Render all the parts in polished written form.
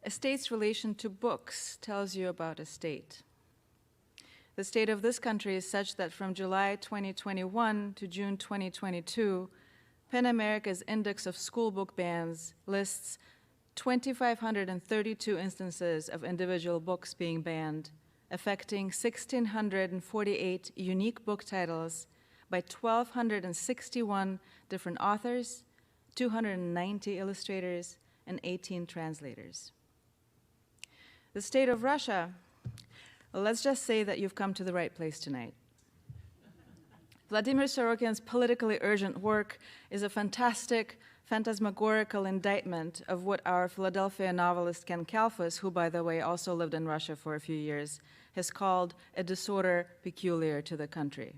A state's relation to books tells you about a state. The state of this country is such that from July 2021 to June 2022, PEN America's Index of School Book Bans lists 2,532 instances of individual books being banned, affecting 1,648 unique book titles by 1,261 different authors, 290 illustrators, and 18 translators. The state of Russia, well, let's just say that you've come to the right place tonight. Vladimir Sorokin's politically urgent work is a fantastic, phantasmagorical indictment of what our Philadelphia novelist Ken Kalfus, who, by the way, also lived in Russia for a few years, has called a disorder peculiar to the country.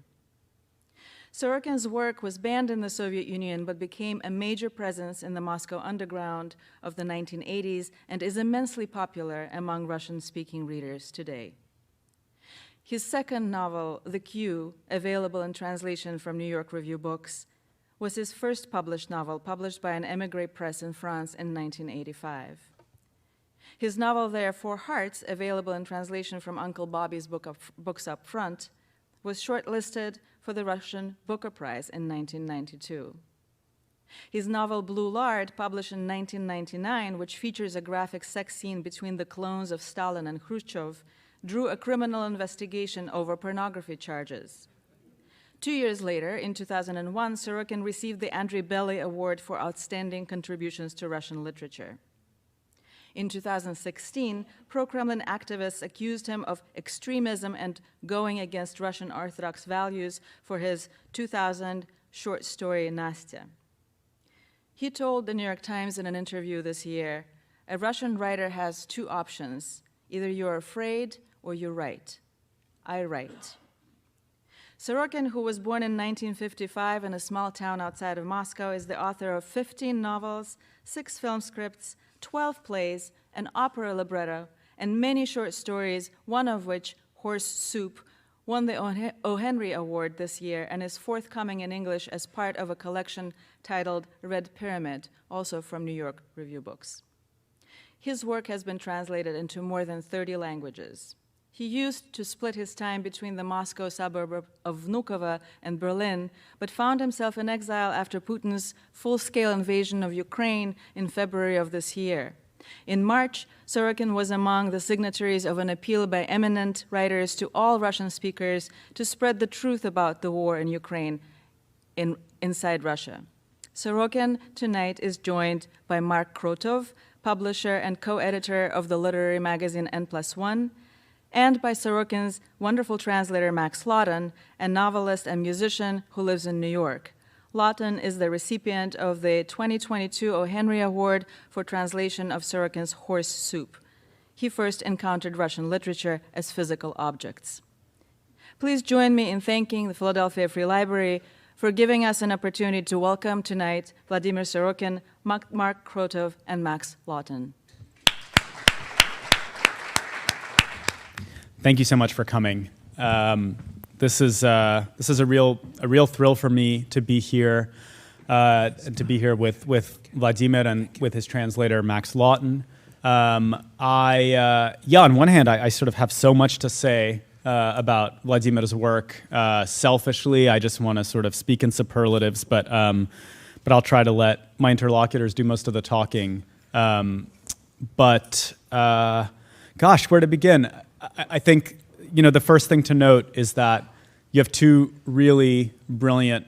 Sorokin's work was banned in the Soviet Union but became a major presence in the Moscow underground of the 1980s and is immensely popular among Russian-speaking readers today. His second novel, The Queue, available in translation from New York Review Books, was his first published novel, published by an émigré press in France in 1985. His novel There are Four Hearts, available in translation from Uncle Bobby's Books Up Front, was shortlisted for the Russian Booker Prize in 1992. His novel Blue Lard, published in 1999, which features a graphic sex scene between the clones of Stalin and Khrushchev, drew a criminal investigation over pornography charges. 2 years later, in 2001, Sorokin received the Andrei Bely Award for outstanding contributions to Russian literature. In 2016, pro-Kremlin activists accused him of extremism and going against Russian Orthodox values for his 2000 short story, Nastya. He told the New York Times in an interview this year, "A Russian writer has two options. Either you're afraid or you write. I write." Sorokin, who was born in 1955 in a small town outside of Moscow, is the author of 15 novels, 6 film scripts, 12 plays, an opera libretto, and many short stories, one of which, Horse Soup, won the O. Henry Award this year and is forthcoming in English as part of a collection titled Red Pyramid, also from New York Review Books. His work has been translated into more than 30 languages. He used to split his time between the Moscow suburb of Vnukovo and Berlin, but found himself in exile after Putin's full-scale invasion of Ukraine in February of this year. In March, Sorokin was among the signatories of an appeal by eminent writers to all Russian speakers to spread the truth about the war in Ukraine inside Russia. Sorokin tonight is joined by Mark Krotov, publisher and co-editor of the literary magazine N+1, and by Sorokin's wonderful translator Max Lawton, a novelist and musician who lives in New York. Lawton is the recipient of the 2022 O. Henry Award for translation of Sorokin's Horse Soup. He first encountered Russian literature as physical objects. Please join me in thanking the Philadelphia Free Library for giving us an opportunity to welcome tonight Vladimir Sorokin, Mark Krotov, and Max Lawton. Thank you so much for coming. This is a real thrill for me to be here, with Vladimir and with his translator Max Lawton. On one hand, I sort of have so much to say about Vladimir's work. Selfishly, I just want to sort of speak in superlatives, but I'll try to let my interlocutors do most of the talking. Gosh, where to begin? I think, the first thing to note is that you have two really brilliant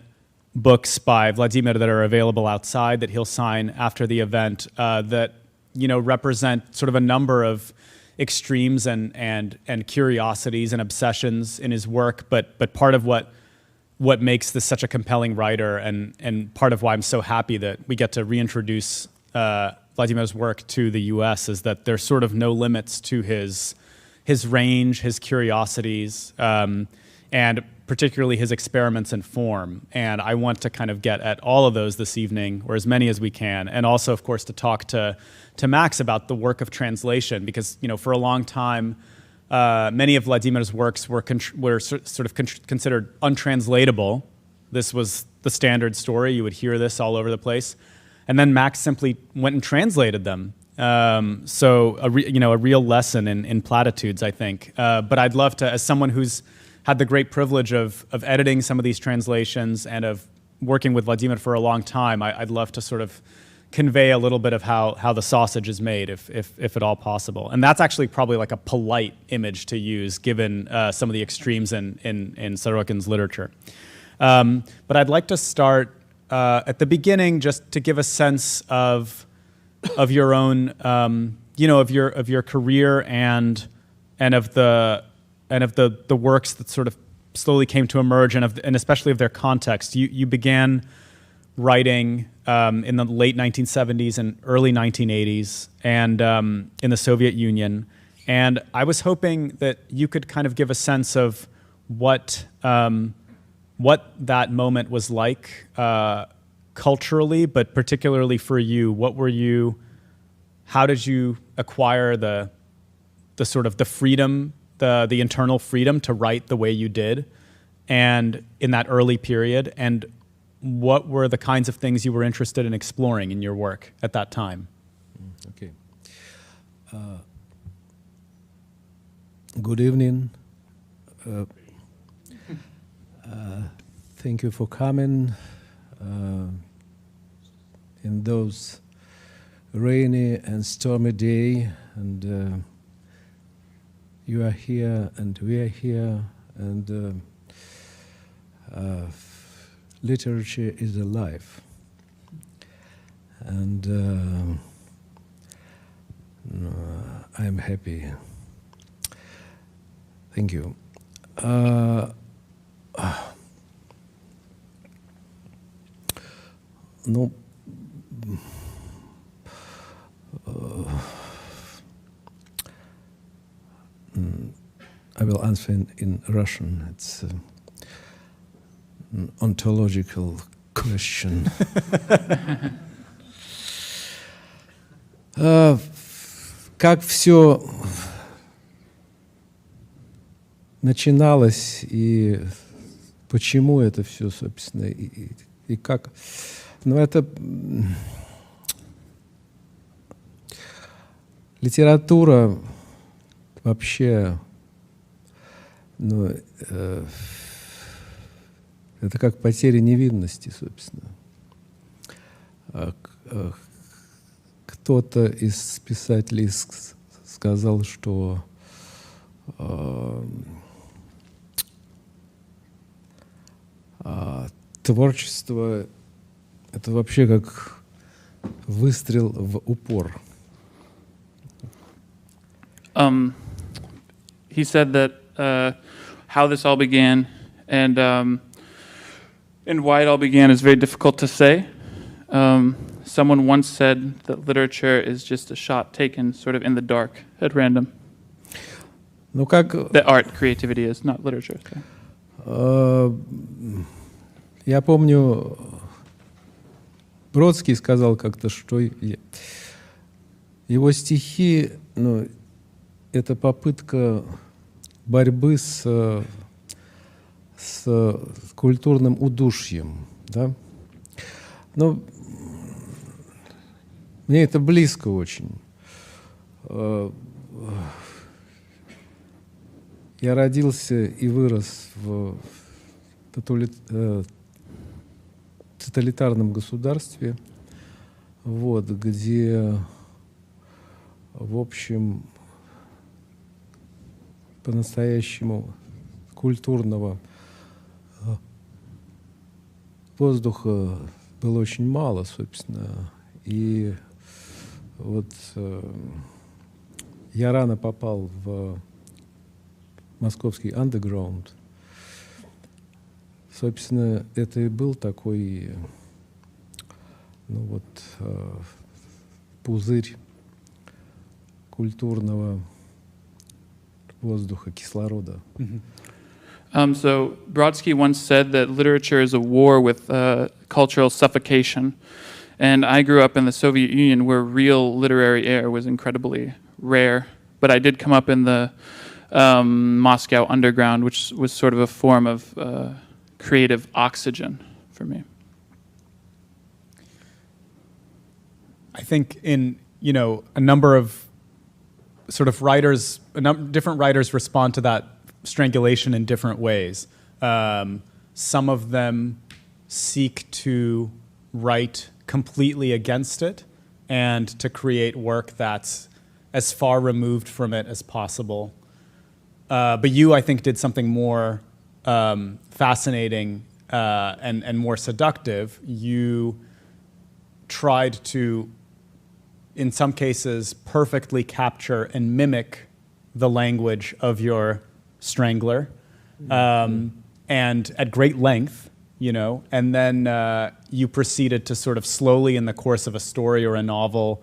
books by Vladimir that are available outside that he'll sign after the event that, represent sort of a number of extremes and curiosities and obsessions in his work, but part of what makes this such a compelling writer and part of why I'm so happy that we get to reintroduce Vladimir's work to the US is that there's sort of no limits to his range, his curiosities, and particularly his experiments in form. And I want to kind of get at all of those this evening, or as many as we can, and also, of course, to talk to Max about the work of translation, because for a long time, many of Vladimir's works were considered untranslatable. This was the standard story. You would hear this all over the place. And then Max simply went and translated them So a real lesson in platitudes, I think. But I'd love to, as someone who's had the great privilege of editing some of these translations and of working with Vladimir for a long time, I'd love to sort of convey a little bit of how the sausage is made, if at all possible. And that's actually probably like a polite image to use, given some of the extremes in Sorokin's literature. But I'd like to start at the beginning, just to give a sense of your own, of your career and of the works that sort of slowly came to emerge, and especially of their context. You began writing in the late 1970s and early 1980s, and in the Soviet Union. And I was hoping that you could kind of give a sense of what that moment was like culturally, but particularly for you. How did you acquire the sort of the freedom, the internal freedom to write the way you did, and in that early period, and what were the kinds of things you were interested in exploring in your work at that time? Okay. Good evening. Thank you for coming in those rainy and stormy day, and you are here and we are here, and literature is alive, and I'm happy. Thank you. No. I will answer in Russian. It's an ontological question. Как все начиналось и почему это все, собственно, и как. Ну, это литература вообще, ну, это как потеря невинности, собственно. Кто-то из писателей сказал, что творчество — это вообще как выстрел в упор. He said that how this all began and why it all began is very difficult to say. Someone once said that literature is just a shot taken sort of in the dark at random. Ну, как... That art, creativity is not literature. So. Я помню, Бродский сказал как-то, что его стихи, ну, это попытка борьбы с культурным удушьем, да? Но мне это близко очень. Я родился и вырос в тоталитарном государстве, вот, где, в общем, по-настоящему культурного воздуха было очень мало, собственно. И вот я рано попал в московский андеграунд. Собственно, это и был такой, ну вот, пузырь культурного воздуха, кислорода. So Brodsky once said that literature is a war with cultural suffocation. And I grew up in the Soviet Union where real literary air was incredibly rare. But I did come up in the Moscow underground, which was sort of a form of creative oxygen for me. I think in a number of sort of writers, different writers respond to that strangulation in different ways. Some of them seek to write completely against it and to create work that's as far removed from it as possible. But you, I think, did something more fascinating and more seductive. You tried to, in some cases, perfectly capture and mimic the language of your strangler, and at great length, and then you proceeded to sort of slowly, in the course of a story or a novel,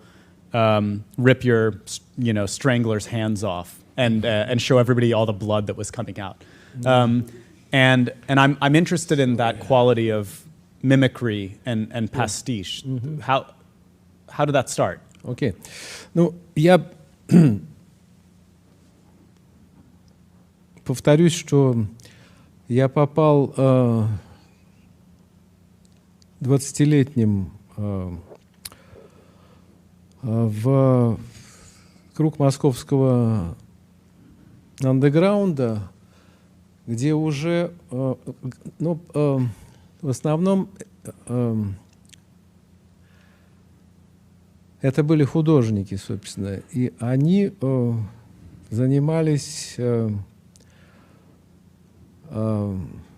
rip your, strangler's hands off and show everybody all the blood that was coming out. And I'm interested in that quality of mimicry and pastiche. How did that start? Окей. Ну, я повторюсь, что я попал 20-летним в круг московского андеграунда, где уже, в основном это были художники, собственно, и они занимались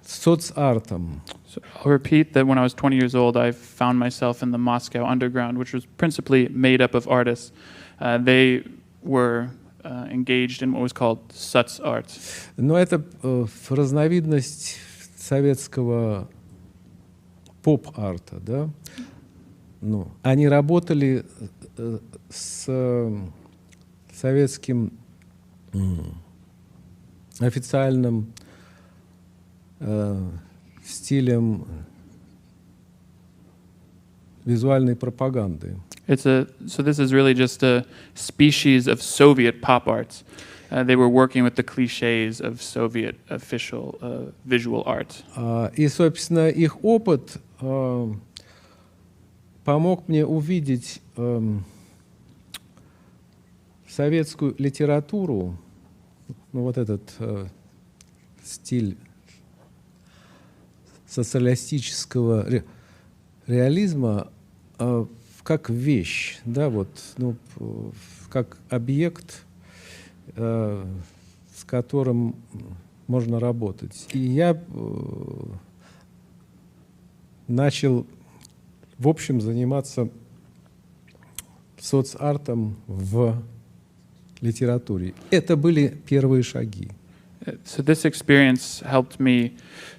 соцартом. So I'll repeat that when I was 20 years old, I found myself in the Moscow underground, which was principally made up of artists. They were engaged in what was called soc-art. Но это разновидность советского поп-арта, да? Ну, они работали с советским официальным стилем визуальной пропаганды. So this is really just a species of Soviet pop art. They were working with the cliches of Soviet official visual art. И, собственно, их опыт помог мне увидеть советскую литературу, ну, вот этот стиль социалистического реализма как вещь, да, вот, ну, как объект, с которым можно работать. И я начал, в общем, заниматься соцартом в литературе. Это были первые шаги. So this experience helped me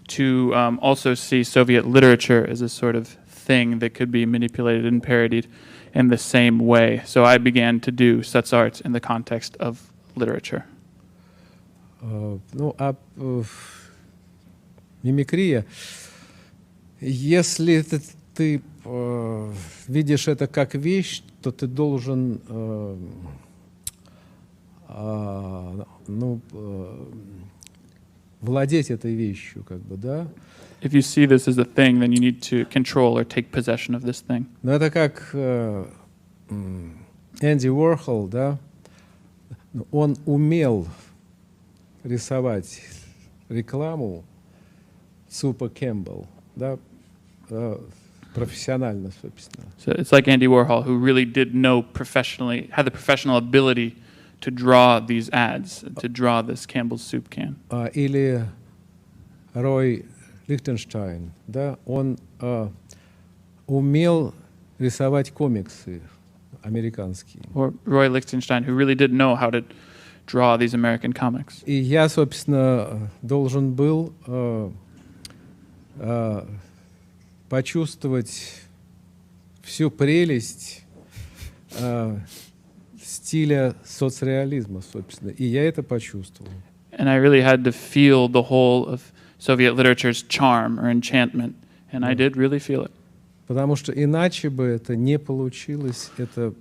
to also see Soviet literature as a sort of thing that could be manipulated and parodied in the same way. So I began to do such art in the context of literature. Ну, мимикрия, если ты видишь это как вещь, то ты должен владеть этой вещью, как бы, да? If you see this as a thing, then you need to control or take possession of this thing. Ну, это как Энди Уорхол, да? Он умел рисовать рекламу супа Кэмпбелл, да? Профессионально, собственно. So it's like Andy Warhol, who really did know professionally, had the professional ability to draw these ads, to draw this Campbell's soup can. Или Рой Лихтенштейн, да? Он умел рисовать комиксы американские. Or Roy Lichtenstein, who really did know how to draw these American comics. И я, собственно, должен был почувствовать всю прелесть стиля соцреализма, собственно. И я это почувствовал. And I really had to feel the whole of Soviet literature's charm or enchantment, and I did really feel it. Потому что иначе бы это не получилось, это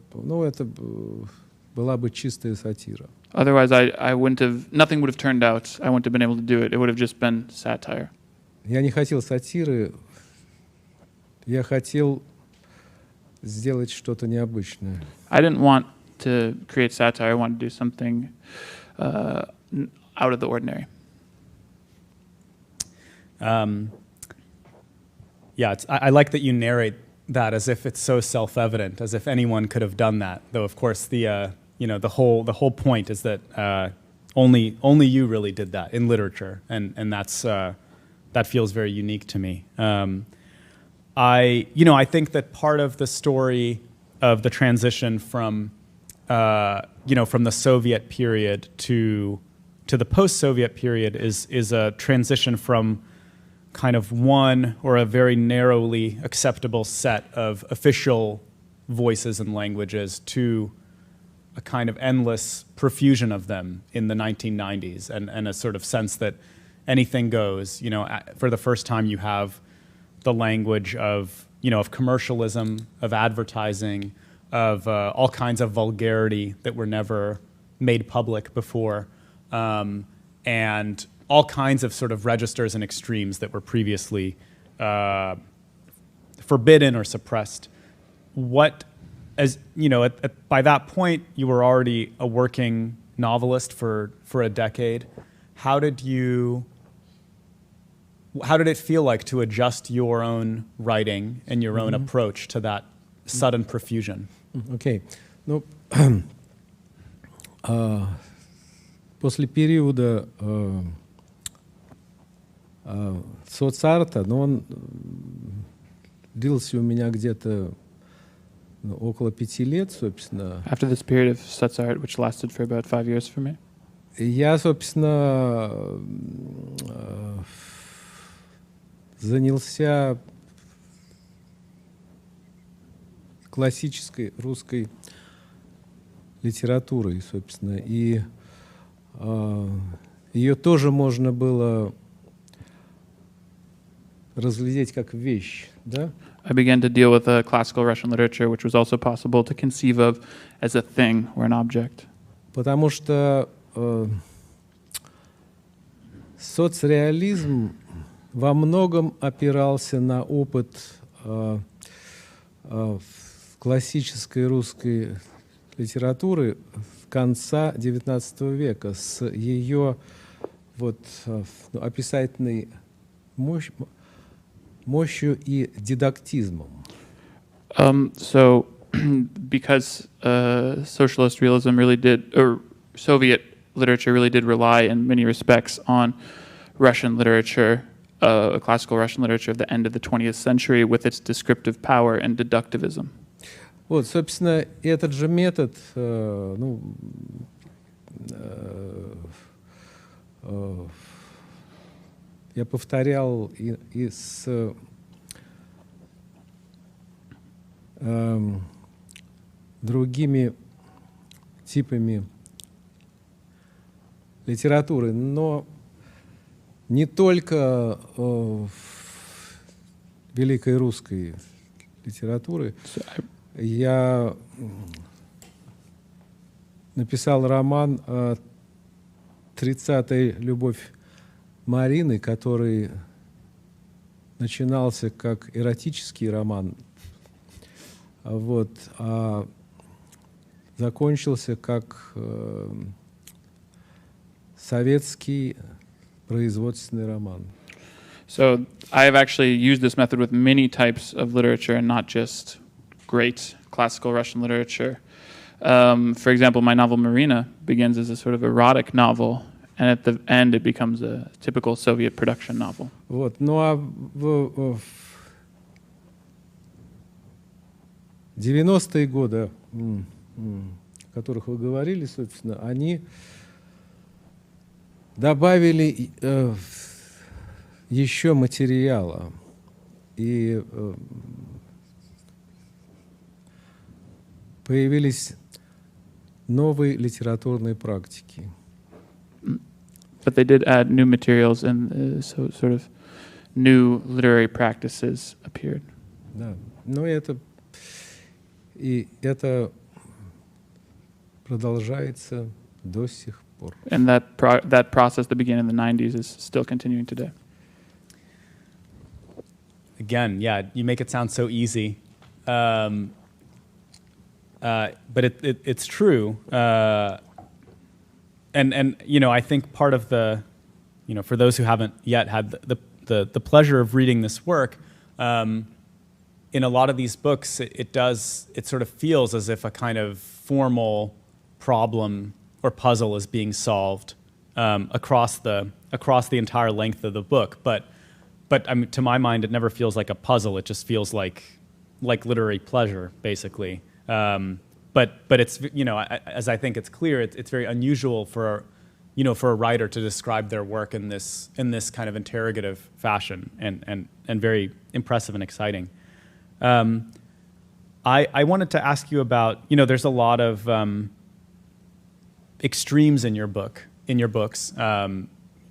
была бы чистая сатира. Otherwise, I wouldn't have, nothing would have turned out. I wouldn't have been able to do it. It would have just been satire. Я не хотел сатиры, я хотел сделать что-то необычное. I didn't want to create satire. I wanted to do something out of the ordinary. Yeah, I like that you narrate that as if it's so self-evident, as if anyone could have done that. Though, of course, the whole point is that only you really did that in literature, and that feels very unique to me. I think that part of the story of the transition from the Soviet period to the post-Soviet period is a transition from kind of one or a very narrowly acceptable set of official voices and languages to a kind of endless profusion of them in the 1990s, and a sort of sense that anything goes. For the first time, you have the language of commercialism, of advertising, of all kinds of vulgarity that were never made public before, and all kinds of sort of registers and extremes that were previously forbidden or suppressed. By that point, you were already a working novelist for a decade. How did it feel like to adjust your own writing and your own approach to that sudden profusion? Окей. Ну, после периода соцарта, но он длился у меня где-то около 5 лет, собственно. After this period of such art, which lasted for about 5 years for me, Я, собственно, занялся классической русской литературой, собственно, и ее тоже можно было разглядеть как вещь, да? I began to deal with classical Russian literature, which was also possible to conceive of as a thing or an object. Потому что соцреализм во многом опирался на опыт классической русской литературы конца XIX века с ее описательной мощью и дидактизмом. So, because socialist realism really did, or Soviet literature really did rely in many respects on Russian literature, classical Russian literature of the end of the 20th century with its descriptive power and deductivism. Вот, собственно, этот же метод, я повторял и с другими типами литературы, но не только великой русской литературы. Я написал роман «30-я любовь Марины», который начинался как эротический роман, а закончился как советский производственный роман. So I have actually used this method with many types of literature and not just great classical Russian literature. For example, my novel Marina begins as a sort of erotic novel, and at the end it becomes a typical Soviet production novel. Вот. Ну а в 90-е годы, о которых вы говорили, собственно, они добавили еще материала. И появились новые литературные практики. But they did add new materials, and so sort of new literary practices appeared. Да. Но это продолжается до сих пор. And that process that began in the 90s is still continuing today. Again, yeah, you make it sound so easy. but it's true. And you know, I think part of the, you know, for those who haven't yet had the pleasure of reading this work, in a lot of these books, it sort of feels as if a kind of formal problem or puzzle is being solved across the entire length of the book. But I mean, to my mind, it never feels like a puzzle. It just feels like literary pleasure, basically. But it's, you know, as I think it's clear, it's very unusual for a writer to describe their work in this kind of interrogative fashion, and very impressive and exciting. I wanted to ask you about, you know, there's a lot of extremes in your books,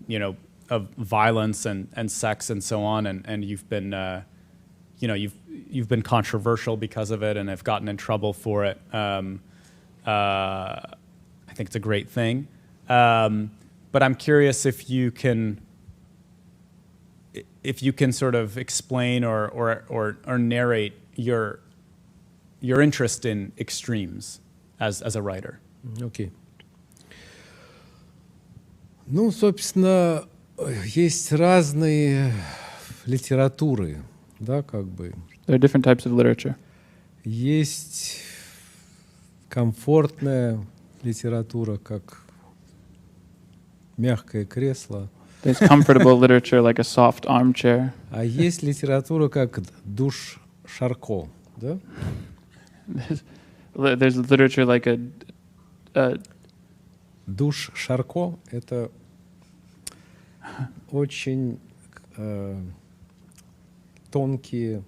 you know, of violence and sex and so on, and you've been, you know, you've been controversial because of it and have gotten in trouble for it. I think it's a great thing. But I'm curious if you can sort of explain or narrate your interest in extremes as a writer. Окей. Ну, собственно, есть разные литературы, да, как бы. There are different types of literature. Есть комфортная литература, как мягкое кресло. There's comfortable literature like a soft armchair. А есть литература, как душ Шарко, да? There's literature like a Душ Шарко — это очень тонкие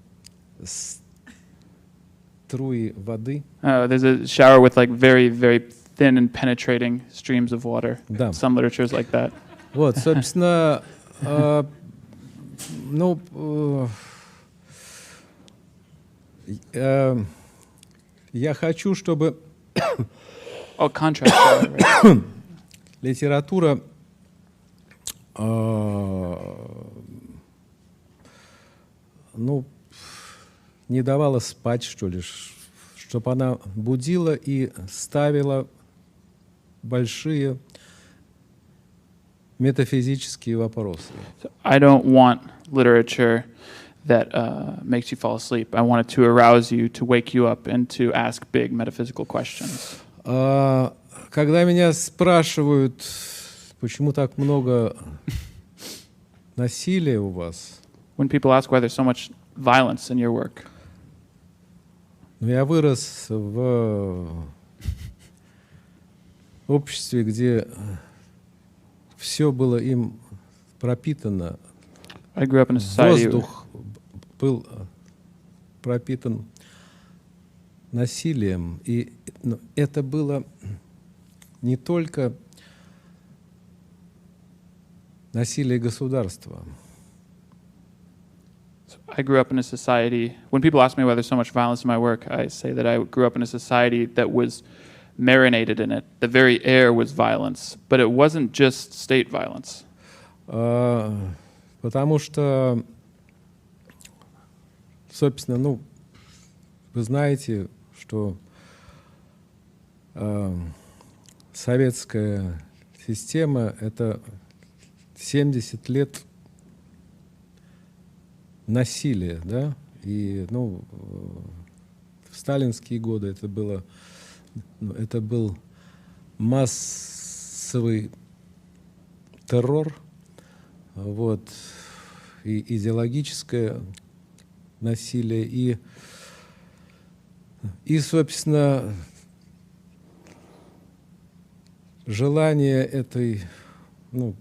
струи воды. There's a shower with like very, very thin and penetrating streams of water. Да. Some literature is like that. Вот, собственно, ну, я хочу, чтобы Oh, contrast. Right? литература ну, не давала спать, что ли, чтобы она будила и ставила большие метафизические вопросы. So I don't want literature that makes you fall asleep. I want it to arouse you, to wake you up, and to ask big metaphysical questions. Когда меня спрашивают, почему так много насилия у вас, When people ask why there's so much violence in your work, ну, я вырос в обществе, где все было им пропитано. I grew up in a society. Воздух был пропитан насилием. И это было не только насилие государства. I grew up in a society. When people ask me why there's so much violence in my work, I say that I grew up in a society that was marinated in it. The very air was violence, but it wasn't just state violence. Потому что, собственно, ну, вы знаете, что советская система — это 70 лет насилия, да? И, ну, в сталинские годы это был массовый террор, вот, и идеологическое насилие, и, собственно, желание этой, ну,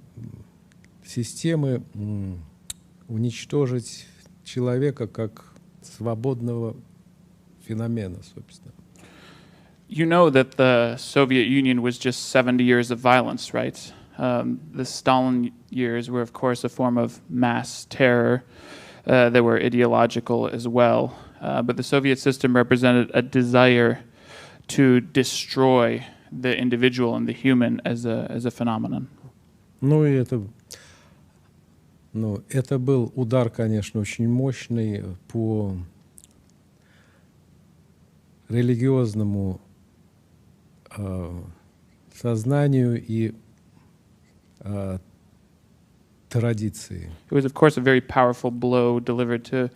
системы уничтожить человека как свободного феномена, собственно. You know that the Soviet Union was just 70 years of violence, right? The Stalin years were, of course, a form of mass terror. They were ideological as well. But the Soviet system represented a desire to destroy the individual and the human as a phenomenon. Ну, и это был удар, конечно, очень мощный по религиозному сознанию и традиции. It was, of course, a very powerful blow delivered to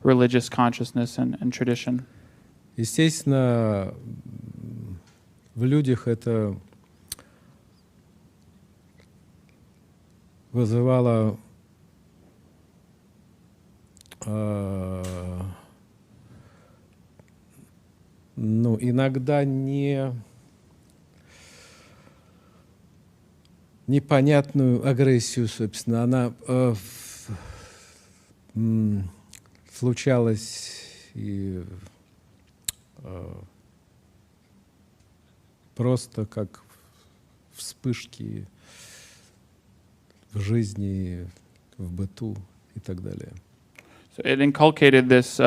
religious consciousness and tradition. Естественно, в людях это вызывало иногда непонятную агрессию, собственно. Она случалась и просто как вспышки в жизни, в быту и так далее. So it inculcated this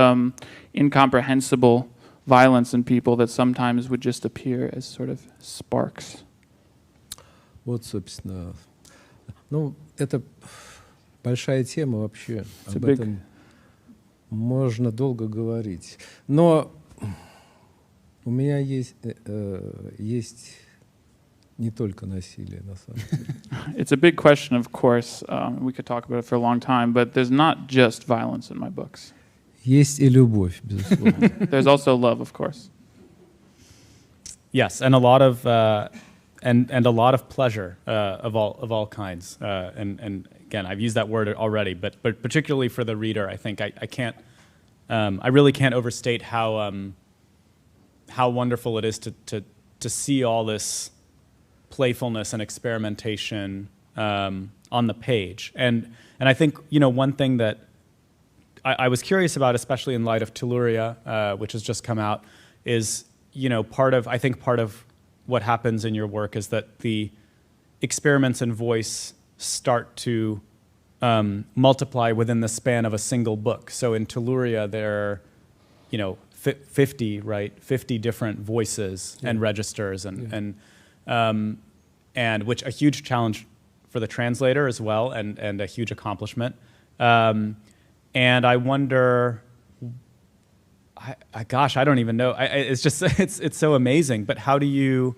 incomprehensible violence in people that sometimes would just appear as sort of sparks. Вот, собственно, это большая тема вообще. Об этом можно долго говорить. Но у меня есть не только насилие, на самом деле. It's a big question, of course. We could talk about it for a long time, but there's not just violence in my books. Есть и любовь, безусловно. There's also love, of course. Yes, and a lot of and a lot of pleasure of all kinds. And again, I've used that word already, but particularly for the reader, I think I can't. I really can't overstate how wonderful it is to see all this playfulness and experimentation on the page. And I think, one thing that I was curious about, especially in light of Telluria, which has just come out, is, part of what happens in your work is that the experiments in voice start to multiply within the span of a single book. So in Telluria, there are, 50 different voices and registers, and which a huge challenge for the translator as well, and a huge accomplishment. And I wonder, I don't even know. It's just it's so amazing. But how do you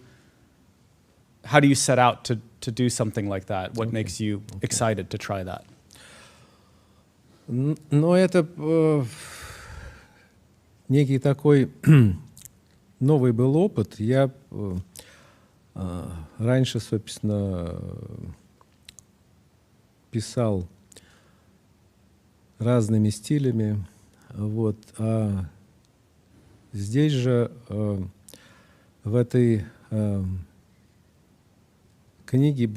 set out to do something like that? What makes you excited to try that? Но это некий такой новый был опыт. Я раньше, собственно, писал разными стилями, вот. А здесь же в этой книге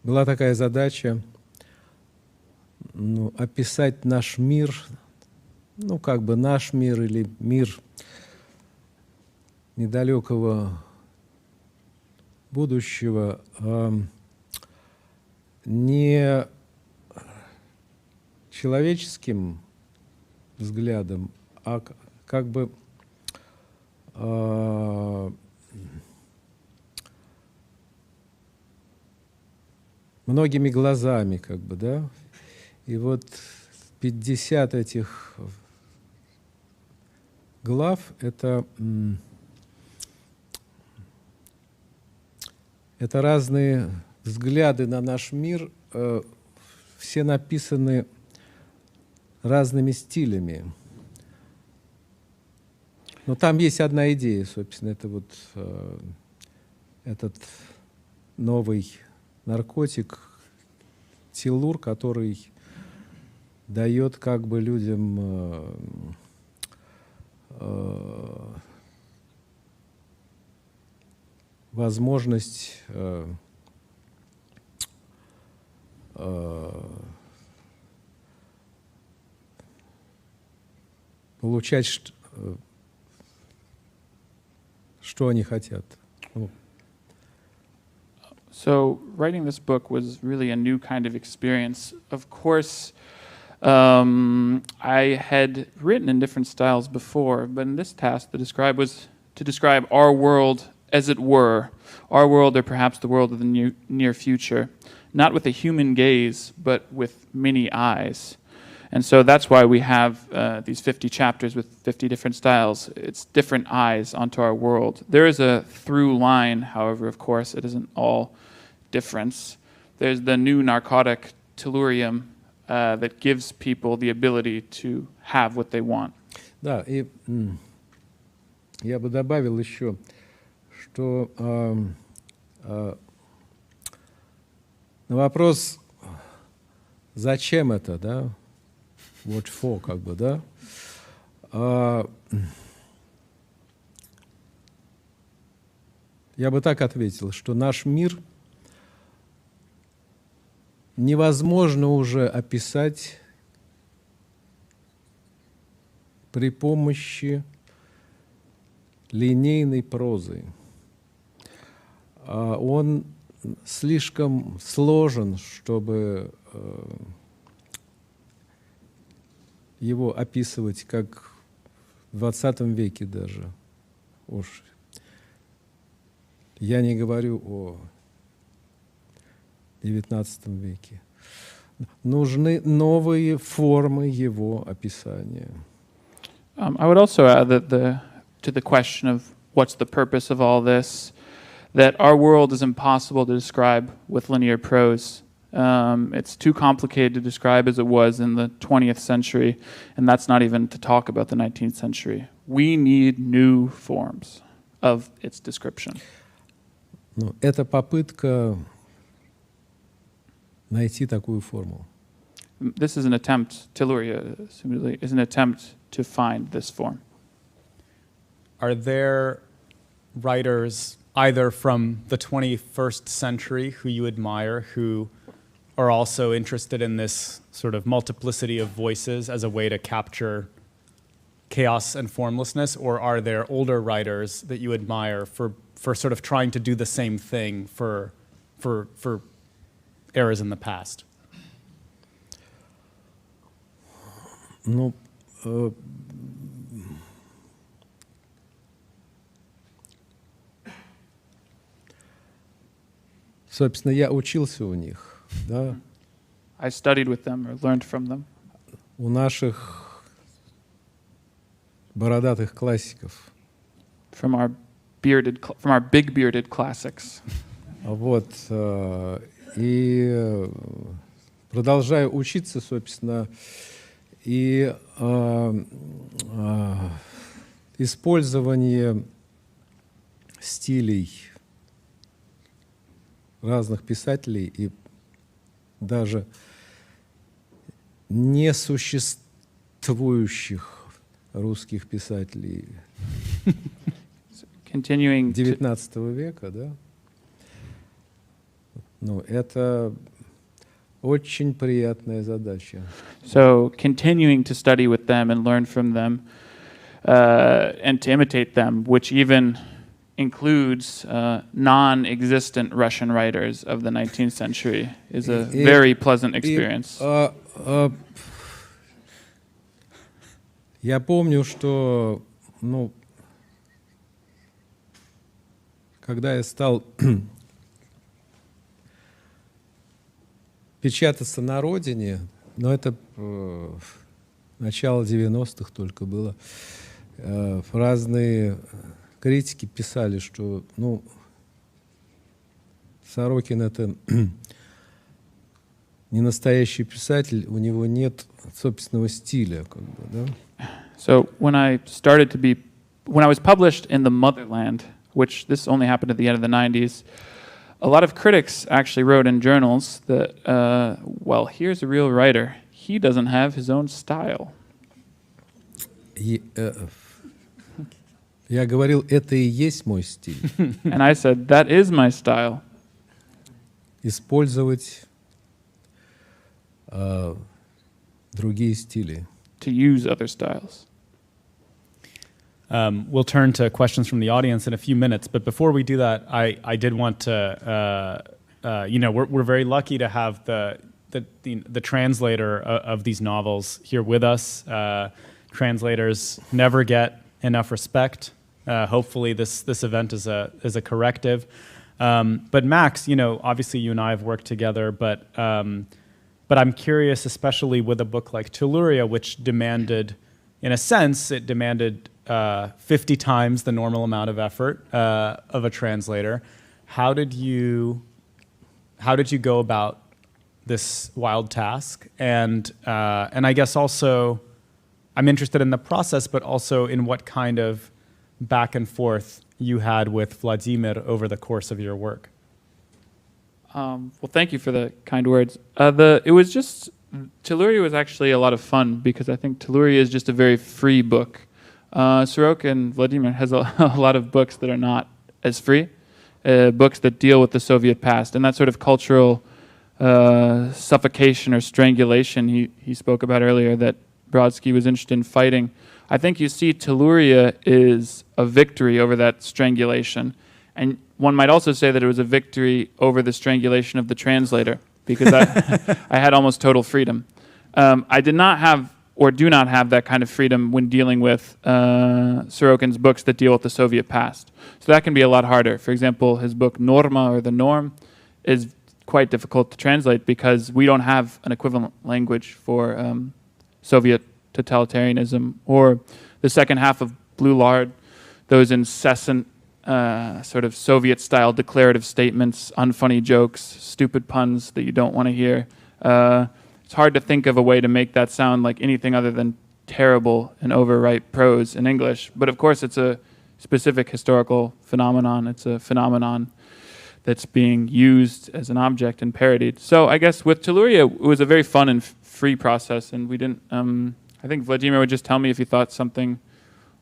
была такая задача, описать наш мир, наш мир или мир недалекого будущего, не человеческим взглядом, а как бы многими глазами, как бы, да. И вот 50 этих глав — это разные взгляды на наш мир, все написаны разными стилями. Но там есть одна идея, собственно, это вот этот новый наркотик теллур, который дает как бы людям возможность получать, что они хотят. So writing this book was really a new kind of experience. Of course, I had written in different styles before, but in this task was to describe our world as it were, our world or perhaps the world of the near future. not with a human gaze, but with many eyes. And so that's why we have these 50 chapters with 50 different styles. It's different eyes onto our world. There is a through line, however, of course, it isn't all difference. There's the new narcotic Tellurium that gives people the ability to have what they want. Да, и я бы добавил еще, что на вопрос, зачем это, да, what for, как бы, да, я бы так ответил, что наш мир невозможно уже описать при помощи линейной прозы. Он слишком сложен, чтобы его описывать как в 20 веке даже. Уж я не говорю о 19 веке. Нужны новые формы его описания. I would also add that to the question of what's the purpose of all this, that our world is impossible to describe with linear prose. It's too complicated to describe as it was in the 20th century, and that's not even to talk about the 19th century. We need new forms of its description. Ну, это попытка найти такую форму. This is an attempt, Telluria is an attempt to find this form. Are there writers either from the 21st century who you admire, who are also interested in this sort of multiplicity of voices as a way to capture chaos and formlessness, or are there older writers that you admire for sort of trying to do the same thing for eras in the past? Ну, собственно, я учился у них, да. I studied with them or learned from them. У наших бородатых классиков. From our big bearded classics. Вот. И продолжаю учиться, собственно, и использование стилей разных писателей и даже несуществующих русских писателей XIX века, да? Ну, это очень приятная задача. So continuing to study with them and learn from them and to imitate them, which even includes non-existent Russian writers of the 19th century, is a very pleasant experience. Я помню, что, ну, когда я стал печататься на родине, но это начало 90-х только было, разные критики писали, что, ну, Сорокин — это не настоящий писатель, у него нет собственного стиля, как бы, да? So when I was published in the motherland, which this only happened at the end of the 90s, a lot of critics actually wrote in journals that, well, here's a real writer. He doesn't have his own style. Я говорил, это и есть мой стиль. And I said, that is my style. Использовать другие стили. To use other styles. We'll turn to questions from the audience in a few minutes, but before we do that, I did want to, we're very lucky to have the translator of these novels here with us. Translators never get enough respect. Hopefully, this event is a corrective. But Max, obviously you and I have worked together, but I'm curious, especially with a book like Telluria, which demanded, in a sense, it demanded 50 times the normal amount of effort of a translator. How did you go about this wild task? And I guess also, I'm interested in the process, but also in what kind of back and forth you had with Vladimir over the course of your work. Well, thank you for the kind words. Telluria was actually a lot of fun because I think Telluria is just a very free book. Sorokin, Vladimir, has a lot of books that are not as free, books that deal with the Soviet past, and that sort of cultural suffocation or strangulation he spoke about earlier that Brodsky was interested in fighting. I think you see Telluria is a victory over that strangulation. And one might also say that it was a victory over the strangulation of the translator, because I had almost total freedom. I did not have, or do not have, that kind of freedom when dealing with Sorokin's books that deal with the Soviet past. So that can be a lot harder. For example, his book Norma, or The Norm, is quite difficult to translate because we don't have an equivalent language for Soviet totalitarianism, or the second half of Blue Lard, those incessant sort of Soviet-style declarative statements, unfunny jokes, stupid puns that you don't want to hear. It's hard to think of a way to make that sound like anything other than terrible and overwrite prose in English. But of course, it's a specific historical phenomenon. It's a phenomenon that's being used as an object and parodied. So I guess with Telluria, it was a very fun and free process, and we didn't. I think Vladimir would just tell me if he thought something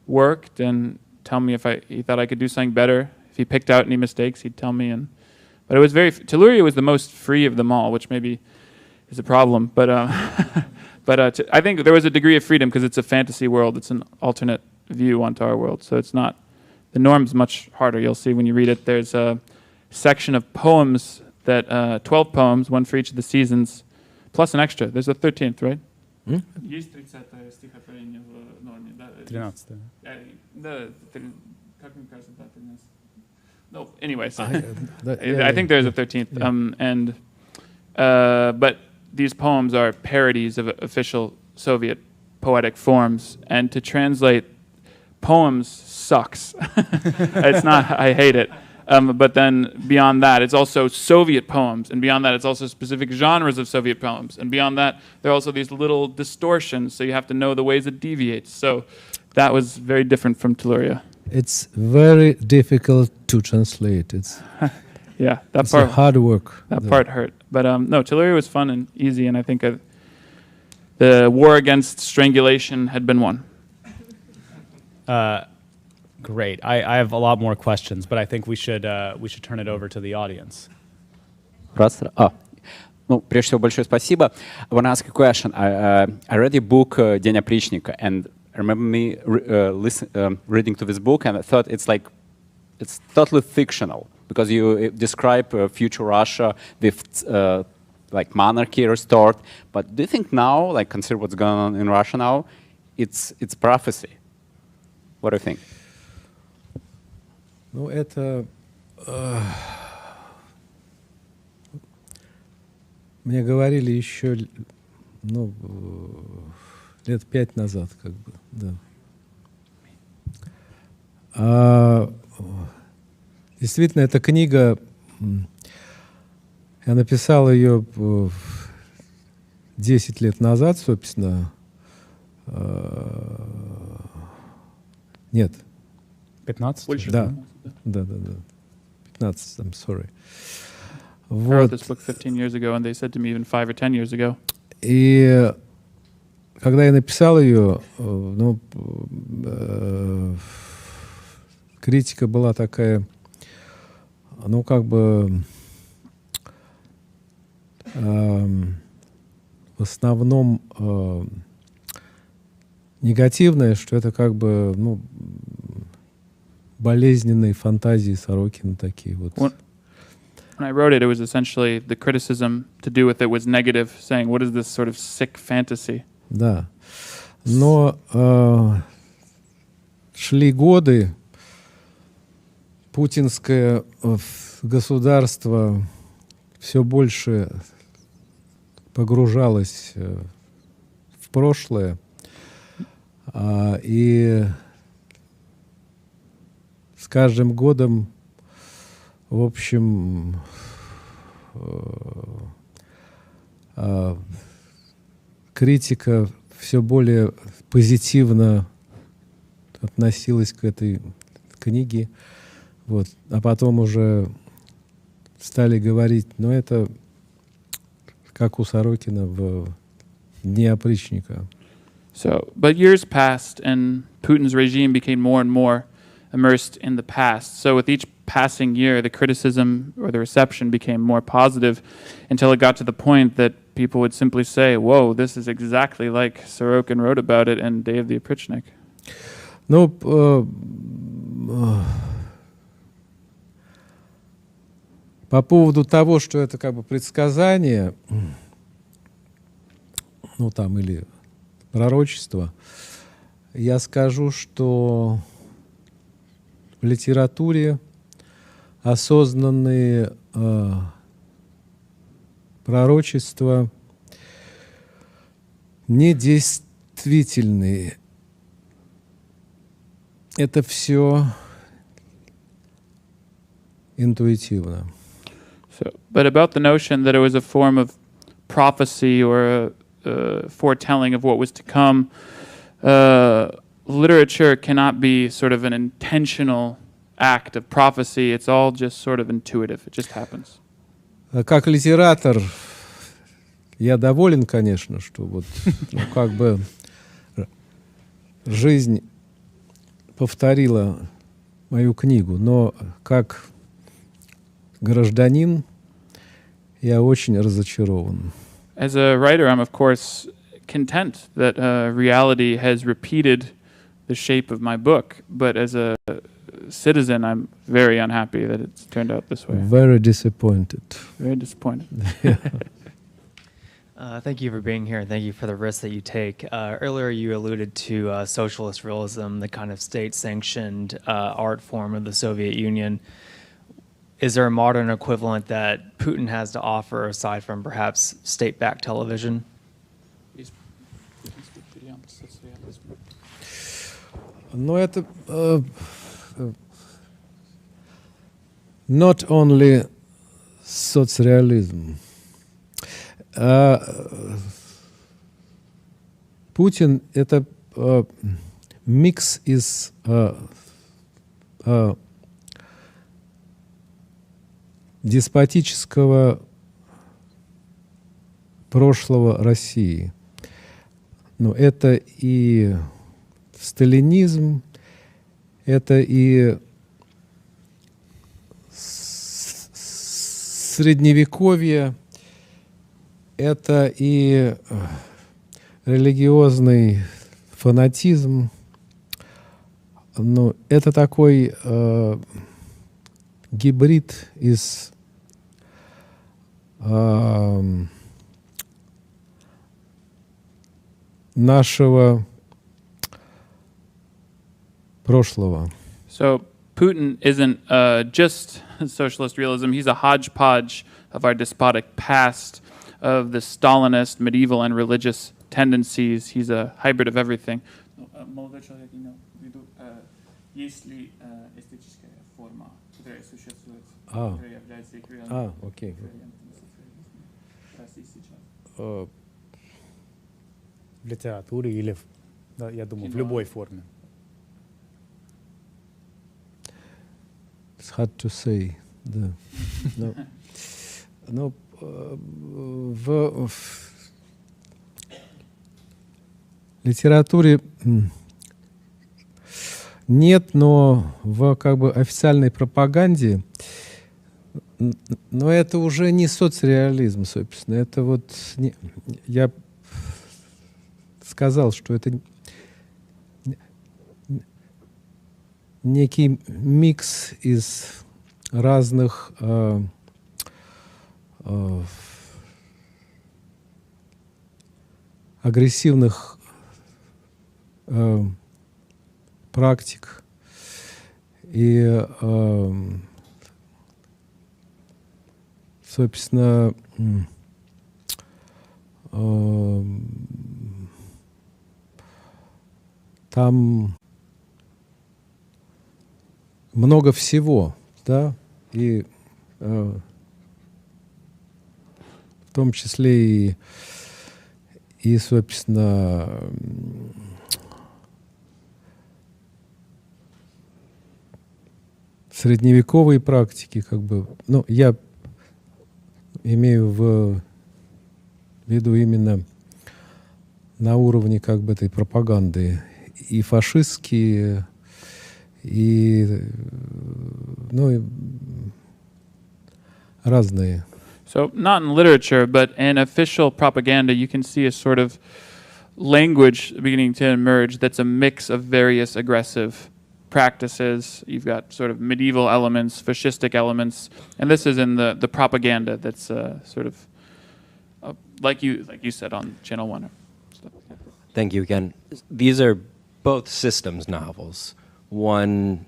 worked, and tell me if he thought I could do something better. If he picked out any mistakes, he'd tell me. But it was Telluria was the most free of them all, which maybe is a problem. But I think there was a degree of freedom because it's a fantasy world. It's an alternate view onto our world. So it's not, the norm's much harder. You'll see when you read it. There's a section of poems that 12 poems, one for each of the seasons, plus an extra. There's a 13th, right? Есть 30-е стихотворение в норме, да? 13-е. Да, как мне кажется, да, 13. No, anyways, I think there's a 13th. But these poems are parodies of official Soviet poetic forms, and to translate poems sucks. It's not, I hate it. But then beyond that, it's also Soviet poems, and beyond that, it's also specific genres of Soviet poems, and beyond that, there are also these little distortions, so you have to know the ways it deviates. So that was very different from Telluria. It's very difficult to translate. It's yeah, it's part hard work. That part hurt, but no, Telluria was fun and easy, and I think the war against strangulation had been won. Great. I have a lot more questions, but I think we should turn it over to the audience. Прежде всего, большое спасибо. I want to ask a question. I read a book, День Опричника, and I remember me reading to this book, and I thought it's totally fictional because you describe future Russia with like monarchy restored. But do you think now, like consider what's going on in Russia now, it's prophecy? What do you think? Ну, это мне говорили еще, лет 5 назад, как бы, да. Действительно, эта книга, я написал ее 10 лет назад, собственно. Нет. 15? Больше. Да. 15, I'm sorry. I wrote this book 15 years ago, and they said to me even 5 or 10 years ago. И когда я написал ее, критика была такая, как бы в основном негативное, что это как бы, болезненные фантазии Сорокина такие вот. When I wrote it, it was essentially the criticism to do with it was negative, saying, what is this sort of sick fantasy? Да. Но шли годы, путинское государство все больше погружалось в прошлое, и с каждым годом, в общем, критика все более позитивно относилась к этой книге. Вот. А потом уже стали говорить, ну это как у Сорокина в «Дне опричника». So, but years passed, and Putin's regime became more and more immersed in the past. So with each passing year, the criticism or the reception became more positive until it got to the point that people would simply say, whoa, this is exactly like Sorokin wrote about it in Day of the Oprichnik. Ну, по поводу того, что это как бы предсказание, ну там, или пророчество, я скажу, что в литературе осознанные пророчества недействительные. Это все интуитивно. So, but about the notion that it was a form of prophecy or a foretelling of what was to come, literature cannot be sort of an intentional act of prophecy. It's all just sort of intuitive. It just happens. Как литератор я доволен, конечно, что вот ну, как бы жизнь повторила мою книгу, но как гражданин я очень разочарован. As a writer, I'm of course content that reality has repeated the shape of my book, but as a citizen, I'm very unhappy that it's turned out this way. Very disappointed. Very disappointed. Thank you for being here, and thank you for the risks that you take. Earlier, you alluded to socialist realism, the kind of state-sanctioned art form of the Soviet Union. Is there a modern equivalent that Putin has to offer aside from perhaps state-backed television? Но это not only соцреализм. Путин — это микс из деспотического прошлого России. Но это и сталинизм, это и средневековье, это и религиозный фанатизм. Ну, это такой гибрид из нашего прошлого. So Putin isn't just socialist realism. He's a hodgepodge of our despotic past, of the Stalinist, medieval, and religious tendencies. He's a hybrid of everything. Молодой человек имел в виду, есть ли эстетическая форма, которая существует, которая является эквивалентом окей. России сейчас? В литературе или, да, я думаю, в любой форме. It's hard to say. Да. Но в литературе нет, но в как бы официальной пропаганде, но это уже не соцреализм, собственно. Это вот я сказал, что это некий микс из разных агрессивных практик И, собственно, там много всего, да, и в том числе и собственно, средневековые практики, как бы, ну, я имею в виду именно на уровне как бы этой пропаганды и фашистские, и, ну, и разные. So not in literature, but in official propaganda, you can see a sort of language beginning to emerge that's a mix of various aggressive practices. You've got sort of medieval elements, fascistic elements, and this is in the propaganda that's sort of like you said on Channel 1. Thank you again. These are both systems novels, one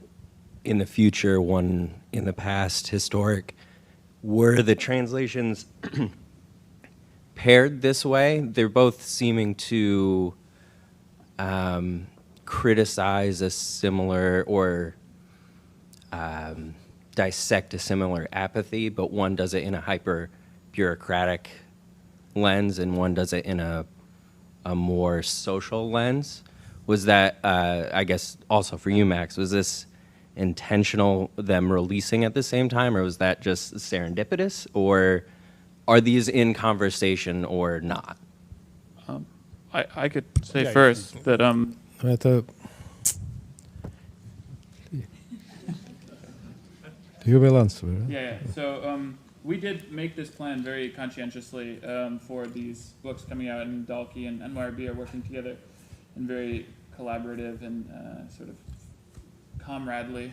in the future, one in the past, historic. Were the translations paired this way? They're both seeming to criticize a similar or dissect a similar apathy, but one does it in a hyper-bureaucratic lens and one does it in a more social lens. Was that, I guess, also for you, Max, was this intentional, them releasing at the same time, or was that just serendipitous, or are these in conversation or not? I could say first that Это... You will answer. Right? Yeah. So we did make this plan very conscientiously for these books coming out, and Dalkey and NYRB are working together in very collaborative and sort of comradely,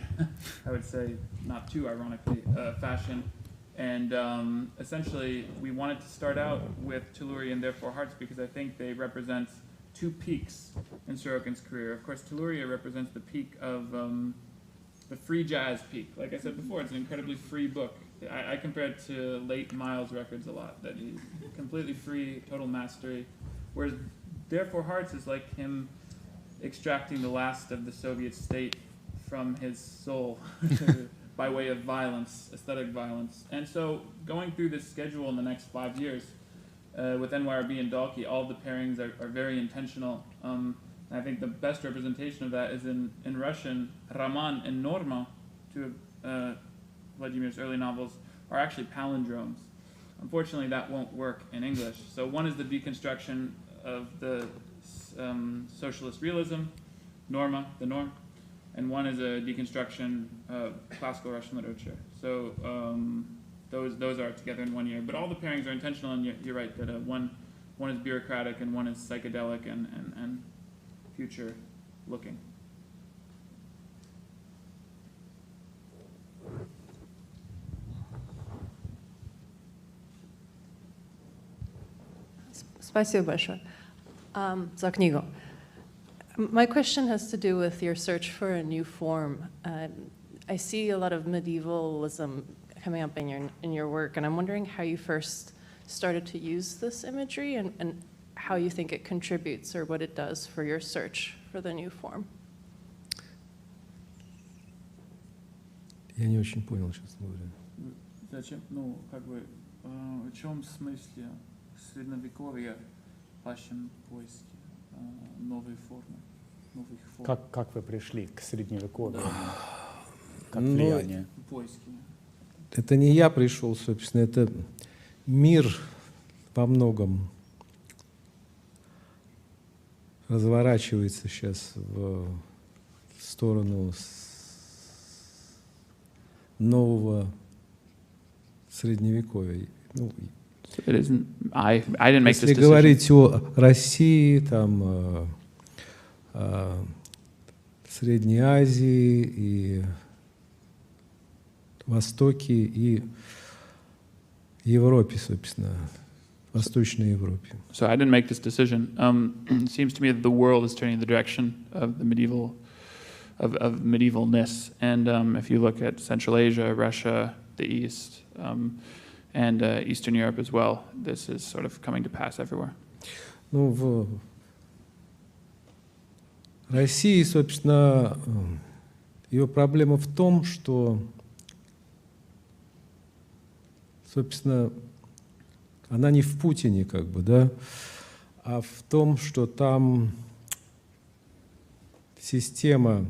I would say, not too ironically, fashion. And essentially, we wanted to start out with Telluria and Therefore Hearts because I think they represent two peaks in Sorokin's career. Of course, Telluria represents the peak of the free jazz peak. Like I said before, it's an incredibly free book. I compare it to late Miles records a lot, that he's completely free, total mastery. Whereas Therefore Hearts is like him extracting the last of the Soviet state from his soul by way of violence, aesthetic violence. And so going through this schedule in the next 5 years with NYRB and Dalkey, all the pairings are very intentional. And I think the best representation of that is in Russian. Roman and Norma, two of Vladimir's early novels, are actually palindromes. Unfortunately, that won't work in English. So one is the deconstruction of the socialist realism, Norma, the norm, and one is a deconstruction of classical Russian literature. So those are together in 1 year. But all the pairings are intentional, and you're right that one is bureaucratic and one is psychedelic and future-looking. Спасибо большое за книгу. My question has to do with your search for a new form. I see a lot of medievalism coming up in your work, and I'm wondering how you first started to use this imagery and how you think it contributes or what it does for your search for the new form. Я не очень понял сейчас. Зачем? Ну, как бы, в чем смысле средневековья в вашем поиске новой формы, новых форм? Как вы пришли к средневековью? Как влияние? Поиски. Это не я пришел, собственно, это мир во многом разворачивается сейчас в сторону нового средневековья. Ну, It isn't. I didn't make this если decision. говорить о России, там, Средней Азии и Востоке и Европе, собственно, Восточной Европе. So I didn't make this decision. It seems to me that the world is turning in the direction of the medieval of medievalness. And if you look at Central Asia, Russia, the East, and Eastern Europe as well, this is sort of coming to pass everywhere. Ну, в России, собственно, ее проблема в том, что, собственно, она не в Путине, как бы, да, а в том, что там система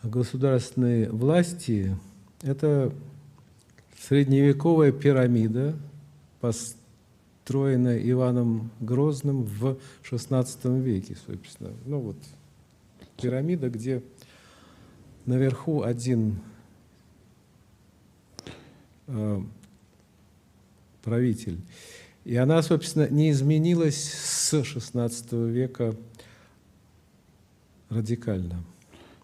государственной власти – это средневековая пирамида, построенная Иваном Грозным в XVI веке, собственно. Ну вот пирамида, где наверху один правитель. И она, собственно, не изменилась с XVI века радикально.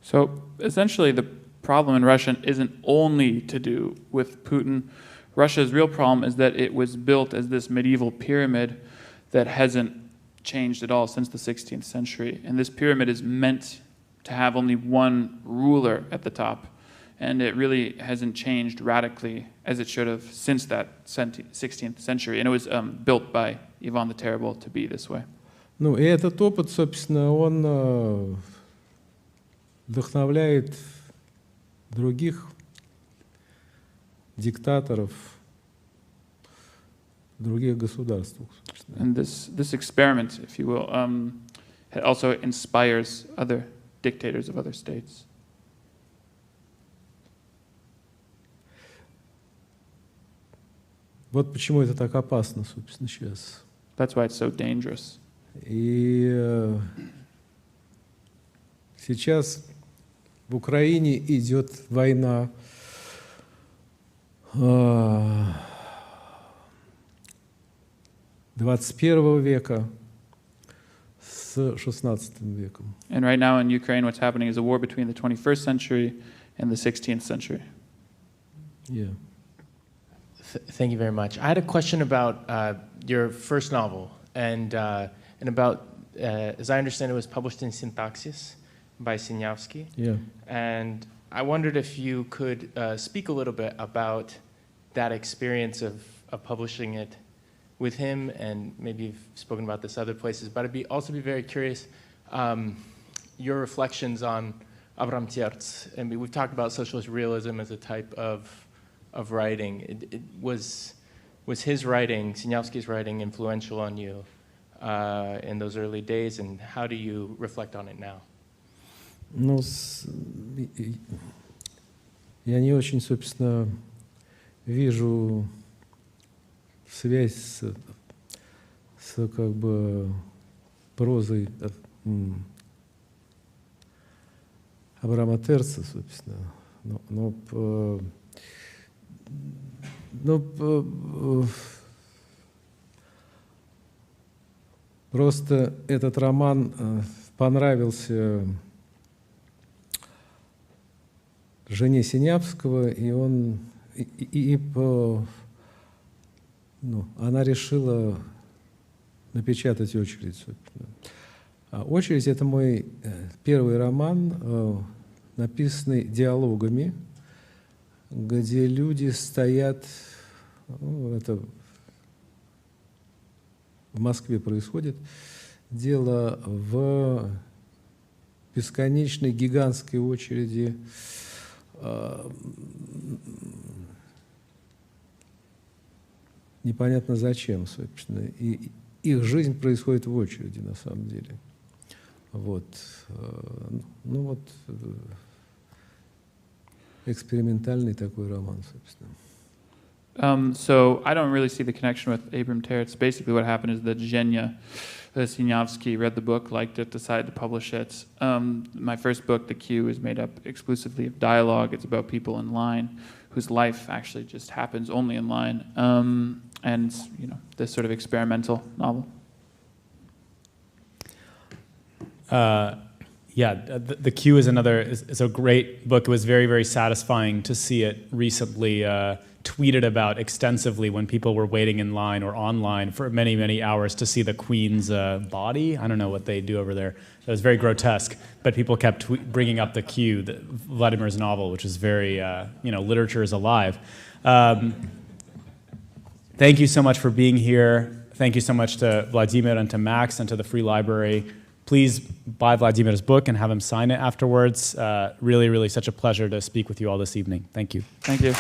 So essentially, the problem in Russia isn't only to do with Putin. Russia's real problem is that it was built as this medieval pyramid that hasn't changed at all since the 16th century. And this pyramid is meant to have only one ruler at the top. And it really hasn't changed radically as it should have since that 16th century. And it was built by Ivan the Terrible to be this way. Ну, и этот опыт, собственно, он вдохновляет других диктаторов в других государствах. And this experiment, if you will, also inspires other dictators of other states. Вот почему это так опасно, собственно, сейчас. That's why it's so dangerous. И сейчас в Украине идет война XXI века с XVI веком. And right now in Ukraine, what's happening is a war between the 21st century and the 16th century. Yeah. Thank you very much. I had a question about your first novel, and about, as I understand, it was published in Syntaxis by Sinyavsky. Yeah. And I wondered if you could speak a little bit about that experience of publishing it with him, and maybe you've spoken about this other places, but I'd also be very curious your reflections on Avram Tierz. I mean, we've talked about socialist realism as a type of writing. Was his writing, Sinyavsky's writing, influential on you in those early days, and how do you reflect on it now? Ну, я не очень, собственно, вижу связь с как бы прозой Авраама Терца, собственно. Просто этот роман понравился жене Синявского, и она решила напечатать «Очередь». Собственно. «Очередь» — это мой первый роман, написанный диалогами, где люди стоят, это в Москве происходит, дело в бесконечной гигантской очереди непонятно зачем, собственно. И их жизнь происходит в очереди, на самом деле. Вот. Ну вот экспериментальный такой роман, собственно. So I don't really see the connection with Abram Terz. Basically what happened is that Zhenya Sinyavsky read the book, liked it, decided to publish it. My first book, The Queue, is made up exclusively of dialogue. It's about people in line whose life actually just happens only in line. And, you know, this sort of experimental novel. The Queue is a great book. It was very, very satisfying to see it recently tweeted about extensively when people were waiting in line or online for many, many hours to see the Queen's body. I don't know what they do over there. It was very grotesque, but people kept bringing up the Q, Vladimir's novel, which is very, literature is alive. Thank you so much for being here. Thank you so much to Vladimir and to Max and to the Free Library. Please buy Vladimir's book and have him sign it afterwards. Really, really such a pleasure to speak with you all this evening. Thank you. Thank you.